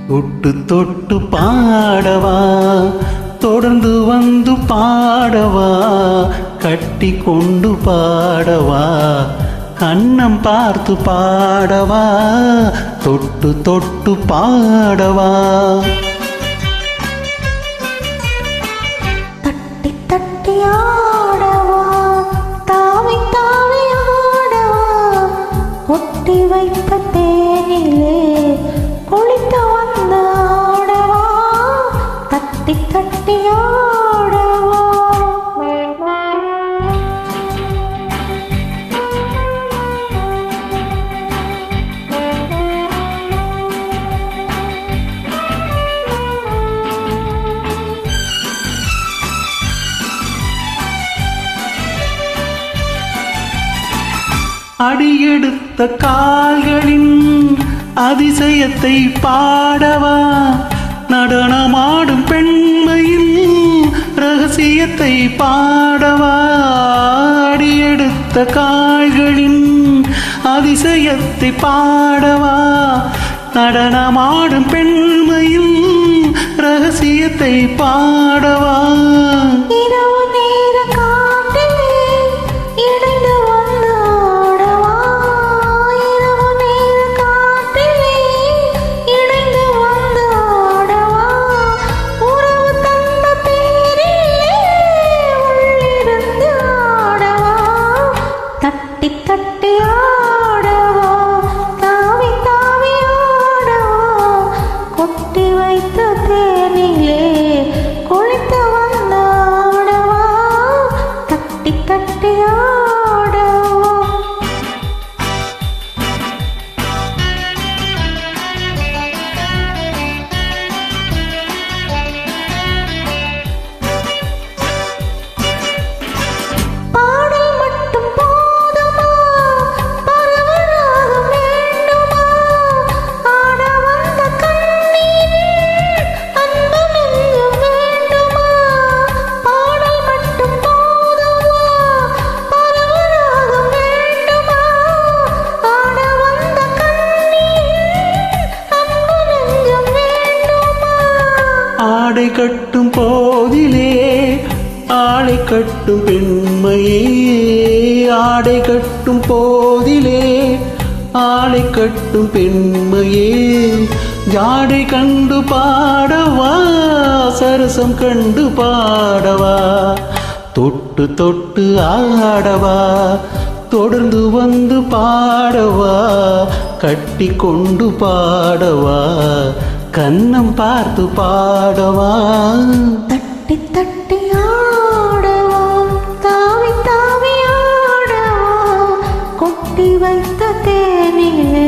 தொட்டு தொட்டு பாடவா, தொடர்ந்து வந்து பாடவா, கட்டி கொண்டு பாடவா, கண்ணம் பார்த்து பாடவா, தொட்டு தொட்டு பாடவா. தட்டி தட்டி ஆடவா, தாவி தாவி ஆடவா, ஒட்டி வைத்த தேனிலே குளித்து வந்து ஆடவா, தட்டி தட்டி ஆடவா. அடியெடுத்த கால்களின் அதிசயத்தை பாடவா, நடனமாடும் பெண்மையின் ரகசியத்தை பாடவா. அடியெடுத்த கால்களின் அதிசயத்தை பாடவா, நடனமாடும் பெண்மையின் ரகசியத்தை பாடவா. இரவு நேர காட்டிலே இணைந்து வந்து ஆடவா, இரவு நேர காட்டிலே இணைந்து வந்து ஆடவா, உறவு தந்த தேரிலே உள்ளிருந்து ஆடவா, தட்டி தட்டி ஆடவா, தாவி தாவி ஆடவா, கொட்டி வைத்த தேனிலே குளித்து வந்து ஆடவா, தட்டி தட்டி ஆடவா. பாடல் மட்டும் போதுமா, பரவலாக வேண்டுமா, ஆட வந்த கண்ணீரில் அன்பு நெஞ்சம் வேண்டுமா. பாடல் மட்டும் போதுமா, பரவலாக வேண்டுமா, ஆட வந்த கண்ணீரில் அன்பு நெஞ்சம் வேண்டுமா. ஆடை கட்டும் போதிலே ஆளை கட்டும் பெண்மையே, ஆடை கட்டும் போதிலே ஆளை கட்டும் பெண்மையே, ஜாடை கண்டு பாடவா, சரசம் கண்டு பாடவா, தொட்டு தொட்டு ஆடவா, தொடர்ந்து வந்து பாடவா, கட்டி கொண்டு பாடவா, கண்ணம் பார்த்து பாடவா. தட்டி தட்டி ஆடவா, தாவி தாவி ஆடவா, கொட்டி வைத்த தேனிலே